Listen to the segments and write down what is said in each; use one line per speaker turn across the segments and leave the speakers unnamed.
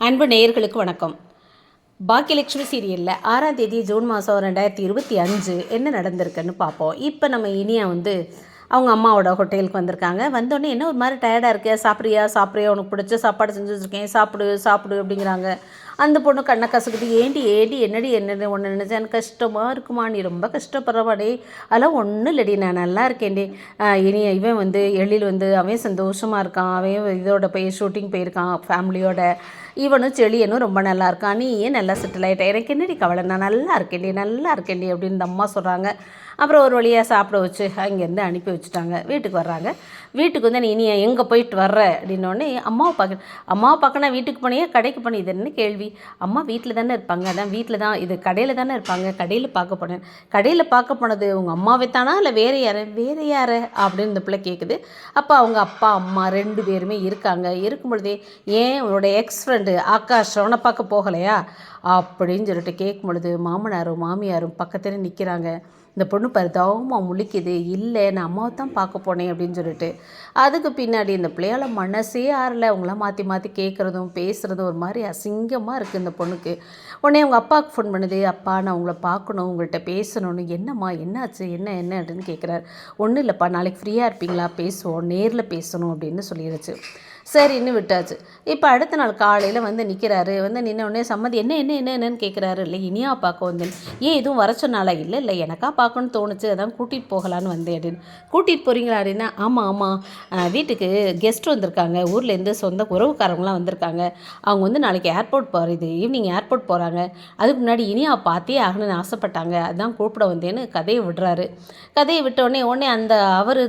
அன்பு நேயர்களுக்கு வணக்கம். பாக்கியலட்சுமி சீரியலில் 6ஆம் தேதி ஜூன் மாதம் 2025 என்ன நடந்திருக்குன்னு பார்ப்போம். இப்போ நம்ம இனியா அவங்க அம்மாவோட ஹோட்டலுக்கு வந்திருக்காங்க. வந்தோடனே என்ன ஒரு மாதிரி டயர்டாக இருக்க, சாப்பிட்றியா உனக்கு பிடிச்ச சாப்பாடு செஞ்சு வச்சுருக்கேன், சாப்பிடு அப்படிங்கிறாங்க. அந்த பொண்ணு கண்ணை கசக்குது. ஏண்டி என்னடி ஒன்று நினச்சேன், எனக்கு கஷ்டமாக இருக்குமா, நீ ரொம்ப கஷ்டப்படுறவாடே. அதெல்லாம் ஒன்றும் இல்லடி, நான் நல்லா இருக்கேன்டே. இனி இவன் எழில் அவன் சந்தோஷமாக இருக்கான், அவன் இதோட போய் ஷூட்டிங் போயிருக்கான் ஃபேமிலியோட. இவனும் செழியனும் ரொம்ப நல்லா இருக்கான், நீ ஏன் நல்லா செட்டில் ஆகிட்டேன், எனக்கு என்னடி கவலை, நான் நல்லா இருக்கேன்டி அப்படின்னு இந்த அம்மா சொல்கிறாங்க. அப்புறம் ஒரு வழியாக சாப்பிட வச்சு அங்கேருந்து அனுப்பி வச்சுட்டாங்க. வீட்டுக்கு வர்றாங்க. வீட்டுக்கு நீ இனி எங்கே போயிட்டு வர்ற அப்படின்னோடனே அம்மாவை பார்க்கணும், வீட்டுக்கு போனியா கடைக்கு போனேன். இது என்ன கேள்வி? அம்மா வீட்டில் தானே இருப்பாங்க, அதான் வீட்டில் தான், இது கடையில் தானே இருப்பாங்க, கடையில் பார்க்க போனேன். கடையில் பார்க்க போனது உங்கள் அம்மாவே தானா இல்லை வேறு யார் அப்படின்னு இந்த பிள்ளை கேட்குது. அப்போ அவங்க அப்பா அம்மா 2 பேருமே இருக்காங்க. இருக்கும் பொழுதே ஏன் உன்னோட எக்ஸ் ஃப்ரெண்டு ஆகாஷ் அவனை பார்க்க போகலையா அப்படின்னு சொல்லிட்டு கேட்கும் பொழுது மாமனாரும் மாமியாரும் பக்கத்தில் நிற்கிறாங்க. இந்த பொண்ணு பரிதாபமாக முழிக்குது. இல்லை, நான் அம்மாவை தான் பார்க்க போனேன் அப்படின்னு சொல்லிட்டு. அதுக்கு பின்னாடி இந்த பிள்ளையால் மனசே ஆறலை. அவங்களாம் மாற்றி கேட்குறதும் பேசுகிறதும் ஒரு மாதிரி அசிங்கமாக இருக்குது இந்த பொண்ணுக்கு. உடனே அவங்க அப்பாவுக்கு ஃபோன் பண்ணுது. அப்பா, நான் உங்களை பார்க்கணும், உங்கள்கிட்ட பேசணும்னு. என்னம்மா என்னாச்சு, என்ன அப்படின்னு கேட்குறாரு. ஒன்றும் இல்லைப்பா, நாளைக்கு ஃப்ரீயாக இருப்பீங்களா, பேசுவோம், நேரில் பேசணும் அப்படின்னு சொல்லிடுச்சு. சரின்னு விட்டாச்சு. இப்போ அடுத்த நாள் காலையில் நிற்கிறாரு. நின்ன உடனே சம்மதி என்னன்னு கேட்குறாரு. இல்லை, இனியா பார்க்க வந்தேன். ஏன் எதுவும் வர சொன்னாலா? இல்லை எனக்கா பார்க்கணுன்னு தோணுச்சு, அதான் கூட்டிகிட்டு போகலான்னு வந்தேன் அப்படின்னு. கூட்டிகிட்டு போகிறீங்களா அப்படின்னா, ஆமாம் வீட்டுக்கு கெஸ்ட் வந்திருக்காங்க, ஊர்லேருந்து சொந்த உறவுக்காரங்களாம் வந்திருக்காங்க. அவங்க நாளைக்கு ஏர்போர்ட் போகிறது, ஈவினிங் ஏர்போர்ட் போகிறாங்க. அதுக்கு முன்னாடி இனியா பார்த்தே ஆகணும்னு ஆசைப்பட்டாங்க, அதுதான் கூப்பிட வந்தேன்னு கதையை விடுறாரு. கதையை விட்டோடனே அந்த அவர்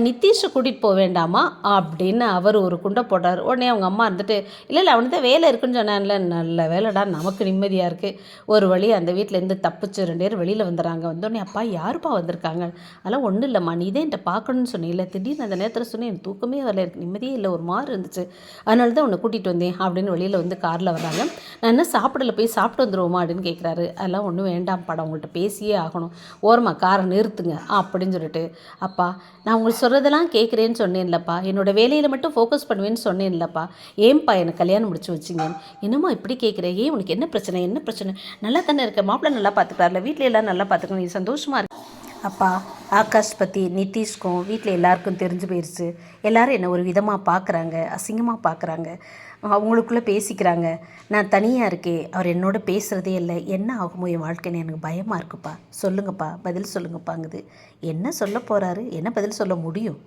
நித்தீஷை கூட்டிகிட்டு போக வேண்டாமா அப்படின்னு அவர் ஒரு குண்டை போட்டார். உடனே அவங்க அம்மா இல்லை அவனுக்கு தான் வேலை இருக்குன்னு சொன்னான்ல. நல்ல வேலைடா, நமக்கு நிம்மதியாக இருக்குது. ஒரு வழி அந்த வீட்டிலேருந்து தப்பிச்சு 2 பேர் வெளியில் வந்துடுறாங்க. வந்தோடனே அப்பா யாருப்பா வந்திருக்காங்க? அதெல்லாம் ஒன்றும் இல்லைம்மா, நீ தான் என்கிட்ட பார்க்கணுன்னு சொன்னேன். திடீர்னு அந்த நேரத்தில் சொன்னேன், எனக்கு தூக்கமே வரல, எனக்கு நிம்மதியே இல்லை, ஒரு மாதிரி இருந்துச்சு, அதனால தான் உன்னை கூட்டிகிட்டு வந்தேன் அப்படின்னு வெளியில் காரில் வர்றாங்க. நான் என்ன சாப்பிடல, போய் சாப்பிட்டு வந்துடுவோமா அப்படின்னு கேட்குறாரு. அதெல்லாம் ஒன்றும் வேண்டாம் படம், உங்கள்கிட்ட பேசியே ஆகணும், ஓரமா காரை நிறுத்துங்க அப்படின்னு சொல்லிட்டு. அப்பா, நான் உங்களுக்கு சொல்கிறதெல்லாம் கேட்குறேன்னு சொன்னேன்லப்பா, என்னோடய வேலையில் மட்டும் ஃபோக்கஸ் பண்ணுவேன்னு சொன்னேன் இல்லைப்பா, ஏன்பா எனக்கு கல்யாணம் முடிச்சு வச்சிங்க? என்னம்மா இப்படி கேட்குறேன், ஏன் உனக்கு என்ன பிரச்சனை? நல்லா தானே இருக்க, மாப்பிள்ளை நல்லா பார்த்துக்கிறாருல, வீட்டில் எல்லாம் நல்லா பார்த்துக்கணும், நீ சந்தோஷமாக இருக்கு. அப்பா, ஆகாஷ் பற்றி நித்தீஷ்க்கும் வீட்டில் எல்லாருக்கும் தெரிஞ்சு போயிடுச்சு. எல்லோரும் என்னை ஒரு விதமாக பார்க்குறாங்க, அசிங்கமாக பார்க்குறாங்க, அவங்களுக்குள்ளே பேசிக்கிறாங்க. நான் தனியாக இருக்கேன், அவர் என்னோட பேசுகிறதே இல்லை, என்ன ஆகுமோ என் வாழ்க்கைன்னு எனக்கு பயமாக இருக்குப்பா, சொல்லுங்கப்பா, பதில் சொல்லுங்கப்பாங்குது. என்ன சொல்ல போகிறாரு, என்ன பதில் சொல்ல முடியும்?